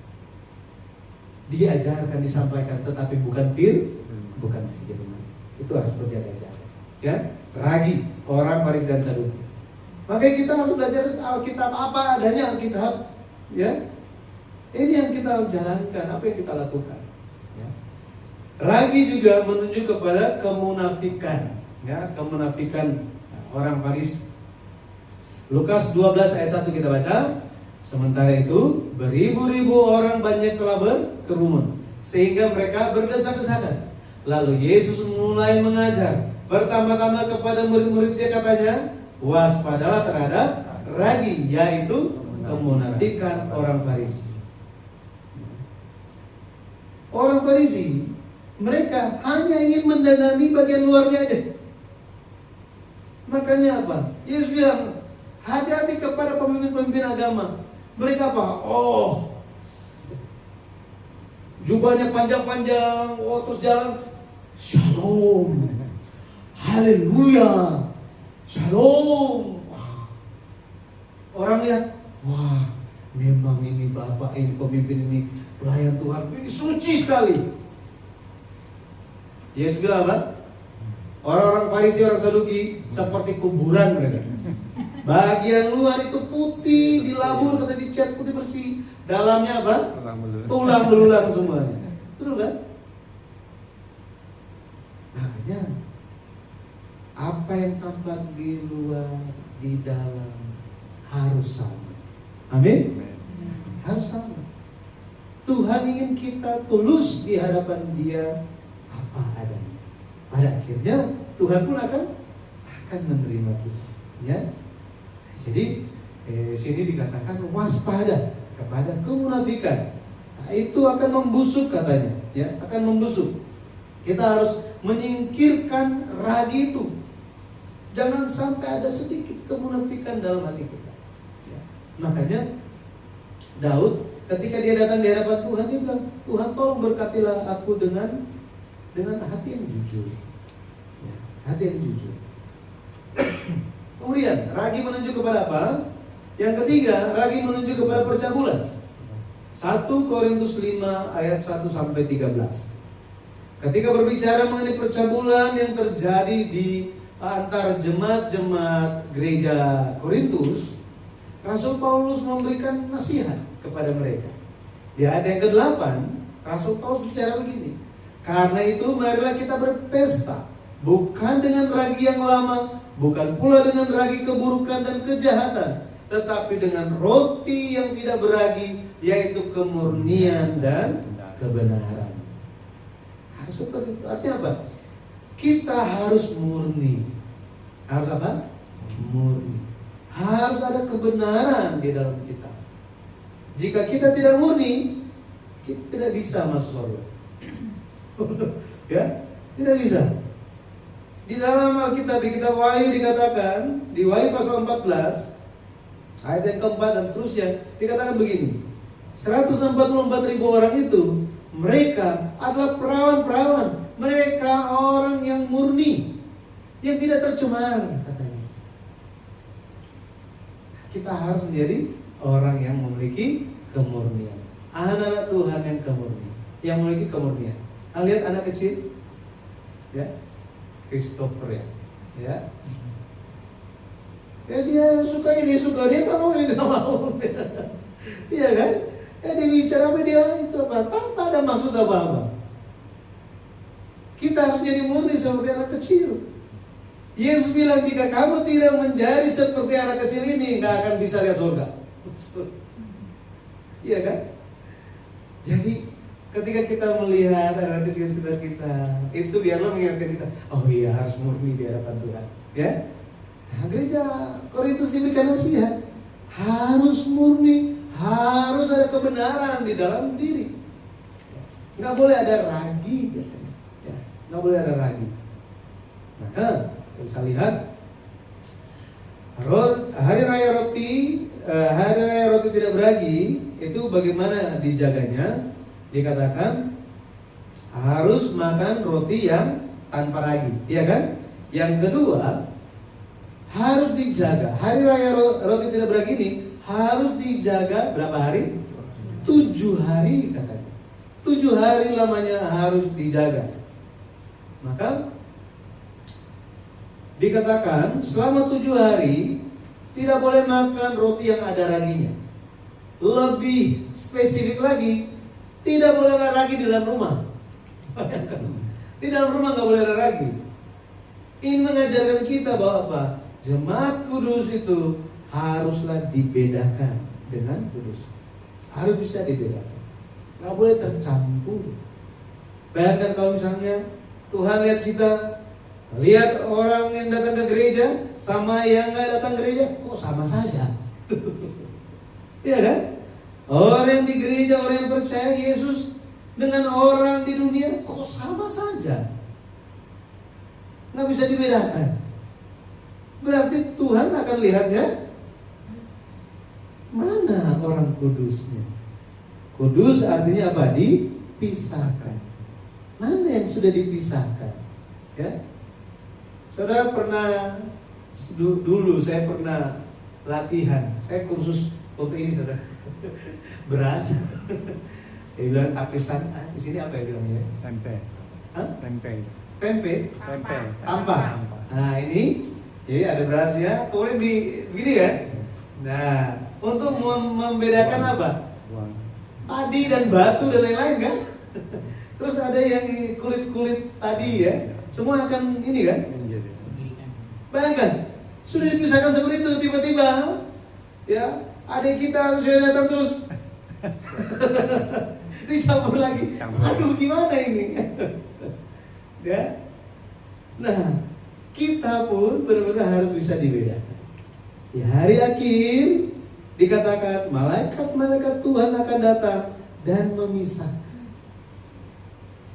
S2: Diajarkan, disampaikan, tetapi bukan firman. Itu harus berjaga-jaga. Ya, ragi orang Farisi dan Saduki. Makanya kita harus belajar Alkitab apa adanya Alkitab. Ya, ini yang kita jalankan, apa yang kita lakukan. Ya. Ragi juga menunjuk kepada kemunafikan. Ya, kemunafikan orang Farisi. Lukas 12 ayat 1 kita baca. Sementara itu beribu-ribu orang banyak telah berkerumun sehingga mereka berdesak-desakan. Lalu Yesus mulai mengajar pertama-tama kepada murid-muridnya, katanya, waspadalah terhadap ragi, yaitu kemunafikan orang Farisi. Orang Farisi, mereka hanya ingin mendandani bagian luarnya aja. Makanya apa? Yesus bilang, hati-hati kepada pemimpin-pemimpin agama. Mereka apa? Oh, jubahnya panjang-panjang, terus jalan, shalom, haleluya, shalom. Orang lihat, wah, memang ini bapak ini, pemimpin ini, pelayan Tuhan, ini suci sekali. Yesus bilang apa? Orang-orang Farisi, orang Saduki seperti kuburan mereka. Bagian luar itu putih, dilabur, kata dicat putih bersih. Dalamnya apa? Tulang belulang semuanya. Betul kan? Makanya apa yang tampak di luar, di dalam harus sama. Amin? Harus sama. Tuhan ingin kita tulus di hadapan Dia apa adanya. Pada akhirnya Tuhan pun akan menerima kita. Ya. Jadi sini dikatakan waspada kepada kemunafikan. Nah, itu akan membusuk katanya, ya, akan membusuk. Kita harus menyingkirkan ragi itu. Jangan sampai ada sedikit kemunafikan dalam hati kita. Ya. Makanya Daud ketika dia datang di hadapan Tuhan, dia bilang, Tuhan tolong berkatilah aku dengan hati yang jujur. Ya, hati yang jujur. Kemudian ragi menunjuk kepada apa? Yang ketiga, ragi menunjuk kepada percabulan. 1 Korintus 5 ayat 1 sampai 13. Ketika berbicara mengenai percabulan yang terjadi di antara jemaat-jemaat gereja Korintus, Rasul Paulus memberikan nasihat kepada mereka. Di ayat yang ke-8, Rasul Paulus bicara begini. Karena itu marilah kita berpesta, bukan dengan ragi yang lama, bukan pula dengan ragi keburukan dan kejahatan, tetapi dengan roti yang tidak beragi, yaitu kemurnian dan kebenaran. Harus seperti itu. Artinya apa? Kita harus murni. Harus apa? Murni. Harus ada kebenaran di dalam kita. Jika kita tidak murni, kita tidak bisa masuk surga. Ya, tidak bisa. Di dalam Alkitab, di kitab Wahyu dikatakan, di Wahyu pasal 14 ayat yang keempat dan seterusnya, dikatakan begini, 144.000 orang itu, mereka adalah perawan-perawan, mereka orang yang murni, yang tidak tercemar, katanya. Kita harus menjadi orang yang memiliki kemurnian, anak-anak Tuhan yang kemurnian, yang memiliki kemurnian. Lihat anak kecil, ya, Christopher ya. Ya dia suka, dia nggak mau, dia nggak mau. Iya kan? Dia bicara apa dia itu apa? Tanpa ada maksud apa-apa. Kita harus jadi murni seperti anak kecil. Yesus bilang jika kamu tidak menjadi seperti anak kecil ini, nggak akan bisa lihat surga. Iya kan? Jadi ketika kita melihat anak kecil sekitar kita, itu biarlah mengingatkan kita, oh iya harus murni di hadapan Tuhan. Ya. Nah, gereja Korintus diberikan nasihat, harus murni, harus ada kebenaran di dalam diri. Nggak boleh ada ragi, ya, nggak boleh ada ragi. Maka kita bisa lihat hari raya roti tidak beragi itu bagaimana dijaganya. Dikatakan harus makan roti yang tanpa ragi, iya kan? Yang kedua, harus dijaga. Hari raya roti tidak beragi ini harus dijaga berapa hari? 7 hari katanya. 7 hari lamanya harus dijaga. Maka dikatakan selama 7 hari tidak boleh makan roti yang ada raginya. Lebih spesifik lagi, tidak boleh ada ragi di dalam rumah. Di dalam rumah nggak boleh ada ragi. Ini mengajarkan kita bahwa apa? Jemaat kudus itu haruslah dibedakan dengan kudus. Harus bisa dibedakan. Nggak boleh tercampur. Bayangkan kalau misalnya Tuhan lihat kita, lihat orang yang datang ke gereja sama yang nggak datang ke gereja, kok sama saja? Iya kan? Orang yang di gereja, orang yang percaya Yesus dengan orang di dunia kok sama saja? Nggak bisa dibedakan. Berarti Tuhan akan lihatnya mana orang kudusnya. Kudus artinya apa? Dipisahkan. Mana yang sudah dipisahkan? Ya, saudara pernah dulu saya pernah latihan. Saya kursus untuk ini saudara. Beras. Saya bilang tapisan. Di sini apa ya bilangnya?
S3: Tempe.
S2: Hah?
S3: Tempe.
S2: Tempe.
S3: Tempe.
S2: Tampa. Nah ini, jadi ada berasnya. Kemudian begini ya. Nah, untuk membedakan apa?
S3: Uang.
S2: Padi dan batu dan lain-lain kan. Terus ada yang kulit-kulit tadi ya. Semua akan ini kan. Bayangkan, sudah dipisahkan seperti itu, tiba-tiba ya adik kita sudah datang terus dicampur lagi. Aduh gimana ini? Ya. Nah, kita pun benar-benar harus bisa dibedakan. Di hari akhir dikatakan malaikat-malaikat Tuhan akan datang dan memisahkan.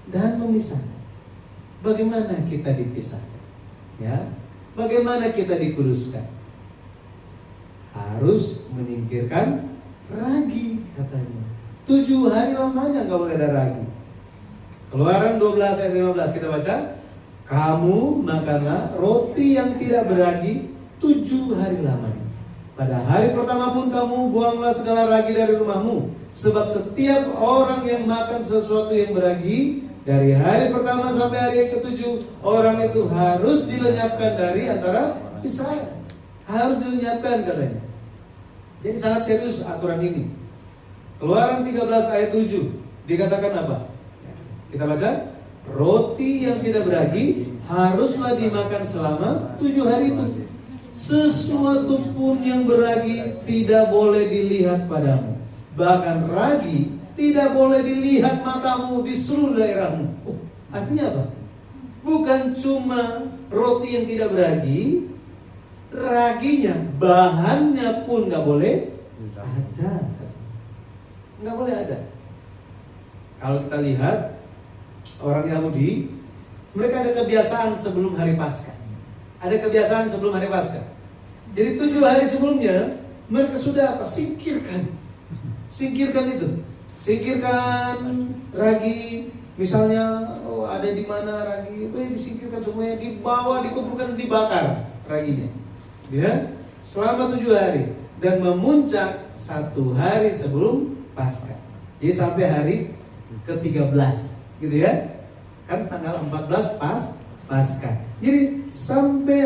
S2: Dan memisahkan. Bagaimana kita dipisahkan? Ya. Bagaimana kita dikuduskan? Harus menyingkirkan ragi katanya. 7 hari lamanya nggak boleh ada ragi. Keluaran 12 ayat 15 kita baca. Kamu makanlah roti yang tidak beragi 7 hari lamanya. Pada hari pertama pun kamu buanglah segala ragi dari rumahmu. Sebab setiap orang yang makan sesuatu yang beragi dari hari pertama sampai hari yang ke-7, orang itu harus dilenyapkan dari antara Israel. Harus dilenyapkan katanya. Jadi sangat serius aturan ini. Keluaran 13 ayat 7 dikatakan apa? Kita baca. Roti yang tidak beragi haruslah dimakan selama 7 hari itu. Sesuatu pun yang beragi tidak boleh dilihat padamu. Bahkan ragi tidak boleh dilihat matamu di seluruh daerahmu. Artinya apa? Bukan cuma roti yang tidak beragi, raginya, bahannya pun nggak boleh ada. Nggak boleh ada. Kalau kita lihat orang Yahudi, mereka ada kebiasaan sebelum hari Paskah. Ada kebiasaan sebelum hari Paskah. Jadi 7 hari sebelumnya mereka sudah apa? Singkirkan itu. Singkirkan ragi. Misalnya ada di mana ragi, disingkirkan semuanya, dibawa, dikumpulkan, dibakar raginya. Ya, selama 7 hari dan memuncak 1 hari sebelum Paskah. Jadi sampai hari ke-13, gitu ya. Kan tanggal 14 Paskah. Jadi sampai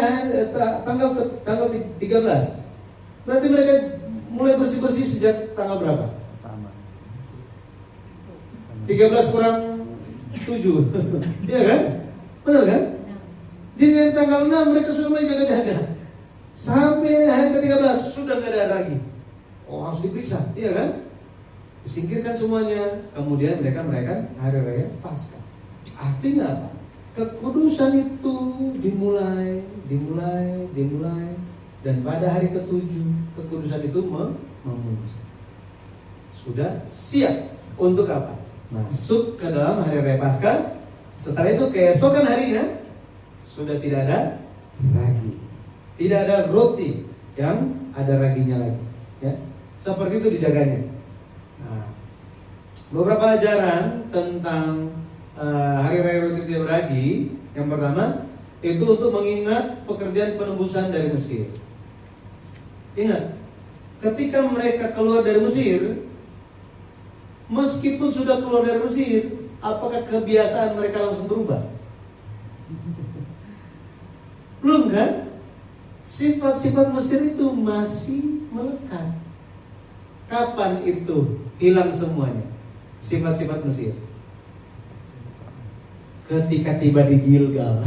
S2: tanggal 13. Berarti mereka mulai bersih-bersih sejak tanggal berapa?
S3: Pertama.
S2: 13 kurang 7. Iya kan? Benar kan? Jadi dari tanggal 6 mereka sudah mulai jaga-jaga. Sampai hari ke-13 sudah nggak ada lagi. Oh, harus diperiksa, iya kan? Disingkirkan semuanya. Kemudian mereka merayakan hari raya Paskah. Artinya apa? Kekudusan itu dimulai, dan pada hari ke-7 kekudusan itu memuncak. Sudah siap untuk apa? Masuk ke dalam hari raya Paskah. Setelah itu keesokan harinya sudah tidak ada ragi, tidak ada roti yang ada raginya lagi. Ya, seperti itu dijaganya. Nah, beberapa ajaran tentang hari raya roti tidak beragi. Yang pertama itu untuk mengingat pekerjaan penebusan dari Mesir. Ingat, ketika mereka keluar dari Mesir, meskipun sudah keluar dari Mesir, apakah kebiasaan mereka langsung berubah? Belum kan? Sifat-sifat Mesir itu masih melekat. Kapan itu hilang semuanya? Sifat-sifat Mesir ketika tiba di Gilgal.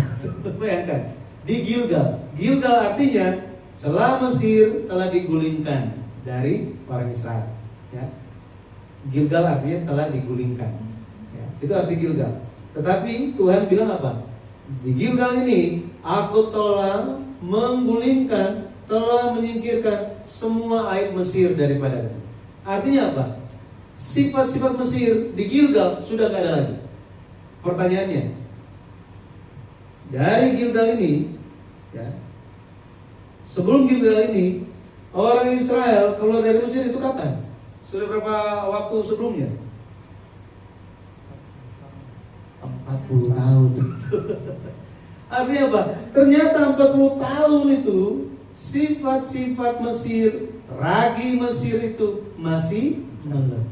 S2: Bayangkan, di Gilgal. Gilgal artinya celah Mesir telah digulingkan dari orang Israel. Ya. Gilgal artinya telah digulingkan. Ya, itu arti Gilgal. Tetapi Tuhan bilang apa? Di Gilgal ini aku telah menggulingkan, telah menyingkirkan semua aib Mesir daripada kamu. Artinya apa? Sifat-sifat Mesir di Gilgal sudah gak ada lagi. Pertanyaannya, dari Gilgal ini, ya, sebelum Gilgal ini, orang Israel keluar dari Mesir itu kapan? Sudah berapa waktu sebelumnya? 40 tahun. Artinya apa? Ternyata 40 tahun itu sifat-sifat Mesir, ragi Mesir itu masih melekat.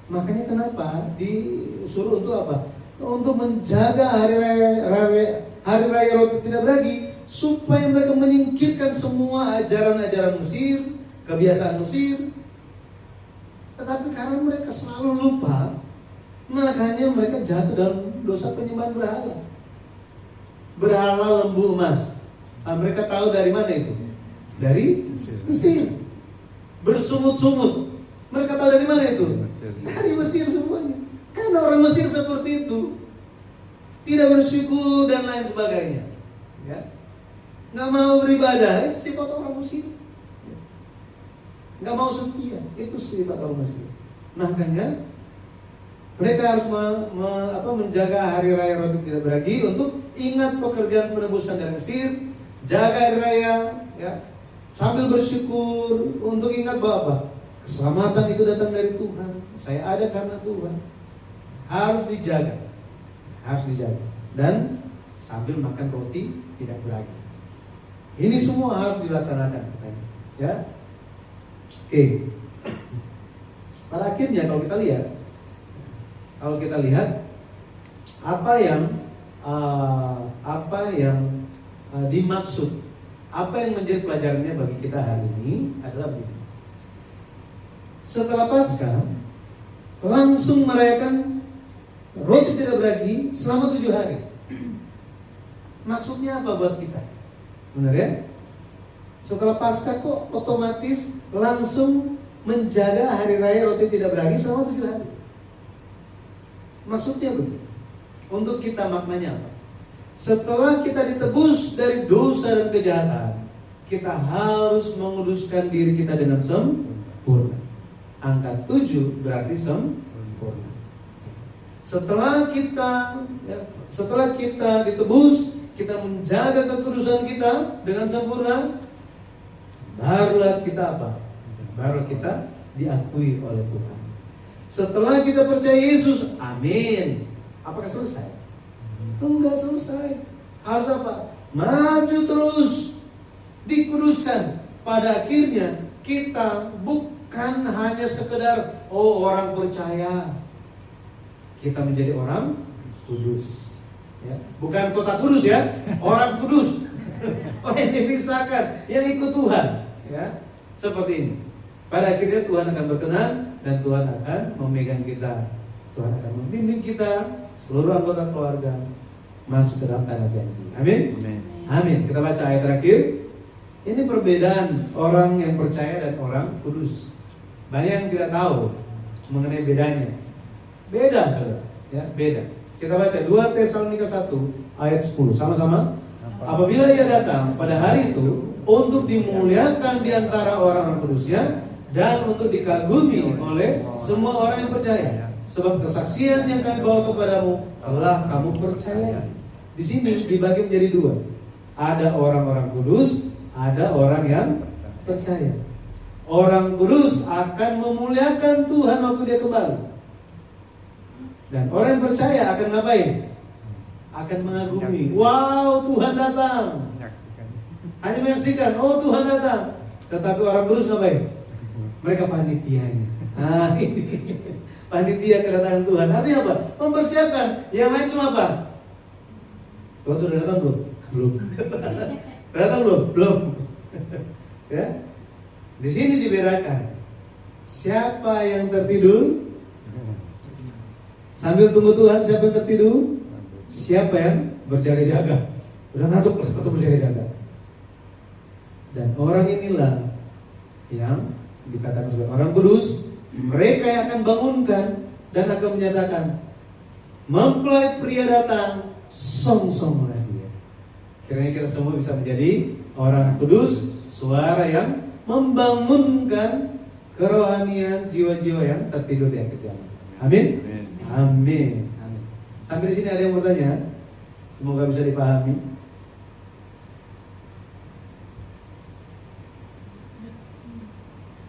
S2: Makanya kenapa disuruh untuk apa? Untuk menjaga hari raya roti tidak beragi, supaya mereka menyingkirkan semua ajaran-ajaran Mesir, kebiasaan Mesir. Tetapi karena mereka selalu lupa, makanya mereka jatuh dalam dosa penyembahan berhala. Berhala lembu emas. Nah, mereka tahu dari mana itu? Dari Mesir. Bersungut-sungut. Mereka tahu dari mana itu? Dari Mesir semuanya. Karena orang Mesir seperti itu, tidak bersyukur dan lain sebagainya. Ya, nggak mau beribadah, itu sifat orang Mesir. Nggak mau setia, itu sifat orang Mesir. Makanya mereka harus menjaga hari raya roti tidak beragi untuk ingat pekerjaan penebusan dari Mesir, jaga hari raya, ya, sambil bersyukur untuk ingat bahwa apa? Keselamatan itu datang dari Tuhan. Saya ada karena Tuhan. Harus dijaga, dan sambil makan roti tidak beragi. Ini semua harus dilaksanakan, ya. Oke. Pada akhirnya kalau kita lihat apa yang dimaksud, apa yang menjadi pelajarannya bagi kita hari ini adalah begini. Setelah Paskah langsung merayakan roti tidak beragi selama 7 hari. Maksudnya apa buat kita? Benar ya? Setelah Paskah kok otomatis langsung menjaga hari raya roti tidak beragi selama 7 hari. Maksudnya begitu. Untuk kita maknanya apa? Setelah kita ditebus dari dosa dan kejahatan, kita harus menguduskan diri kita dengan sempurna. Angka 7 berarti sempurna. Setelah kita ditebus, kita menjaga kekudusan kita dengan sempurna, barulah kita apa? Baru kita diakui oleh Tuhan. Setelah kita percaya Yesus, amin. Apakah selesai? Enggak selesai. Harus apa? Maju terus, dikuduskan. Pada akhirnya kita bukan hanya sekedar orang percaya. Kita menjadi orang kudus. Ya, bukan kota kudus ya, orang kudus. Orang yang dipisahkan, yang ikut Tuhan, ya. Seperti ini. Pada akhirnya Tuhan akan berkenan dan Tuhan akan memegang kita. Tuhan akan membimbing kita, seluruh anggota keluarga masuk ke dalam tanah janji. Amin.
S3: Amin.
S2: Amin. Kita baca ayat terakhir. Ini perbedaan orang yang percaya dan orang kudus. Banyak yang tidak tahu mengenai bedanya. Beda, saudara. Ya, beda. Kita baca 2 Tesalonika 1 ayat 10. Sama-sama. Apabila ia datang pada hari itu untuk dimuliakan di antara orang-orang kudusnya dan untuk dikagumi oleh semua orang yang percaya. Sebab kesaksian yang kami bawa kepadamu telah kamu percaya. Di sini dibagi menjadi dua. Ada orang-orang kudus, ada orang yang percaya. Orang kudus akan memuliakan Tuhan waktu dia kembali. Dan orang yang percaya akan ngapain? Akan mengagumi. Wow, Tuhan datang.
S3: Menyaksikan.
S2: Hanya menyaksikan, oh Tuhan datang. Tetapi orang kudus ngapain? Mereka panitianya. Nah, ini panitia kedatangan Tuhan. Artinya apa? Mempersiapkan. Yang lain cuma apa? Tuhan sudah datang belum? Belum. Sudah datang belum? Belum. Ya. Di sini dibedakan. Siapa yang tertidur? Sambil tunggu Tuhan, siapa yang tertidur? Siapa yang berjaga-jaga? Udah ngantuk, tetap berjaga-jaga. Dan orang inilah yang dikatakan sebagai orang kudus. Mereka yang akan bangunkan dan akan menyatakan, mempelai pria datang, song-songlah dia. Kiranya kita semua bisa menjadi orang kudus, suara yang membangunkan kerohanian jiwa-jiwa yang tertidur di akhir zaman. Amin. Amin. Amin. Sampai di sini ada yang bertanya? Semoga bisa dipahami.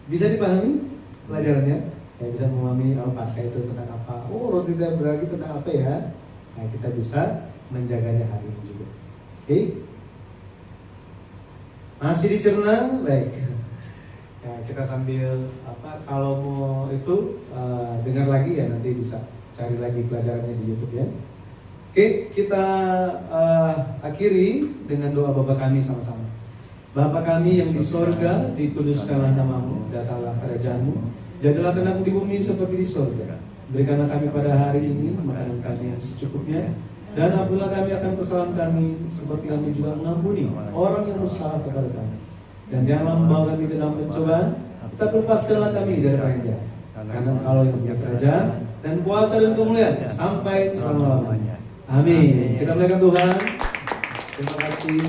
S2: Bisa dipahami pelajarannya? Saya bisa memahami Paskah itu tentang apa? Oh, roti dan beragi tentang apa ya? Nah, kita bisa menjaganya hari ini juga. Oke? Masih dicerna? Baik. Ya, kita sambil kalau mau itu dengar lagi ya, nanti bisa cari lagi pelajarannya di YouTube ya. Oke, kita akhiri dengan doa Bapa kami sama-sama. Bapa kami yang di sorga, dikuduskanlah namamu, datanglah kerajaan-Mu, jadilah kehendak-Mu di bumi seperti di sorga. Berikanlah kami pada hari ini makanan kami yang secukupnya, dan ampunilah kami akan kesalahan kami, seperti kami juga mengampuni orang yang bersalah kepada kami. Dan janganlah membawa kami ke dalam pencobaan, tetapi lepaskanlah kami dari orang jahat. Karena Engkau yang punya kerajaan dan kuasa dan kemuliaan sampai selama-lamanya. Amin. Kita muliakan Tuhan. Terima kasih.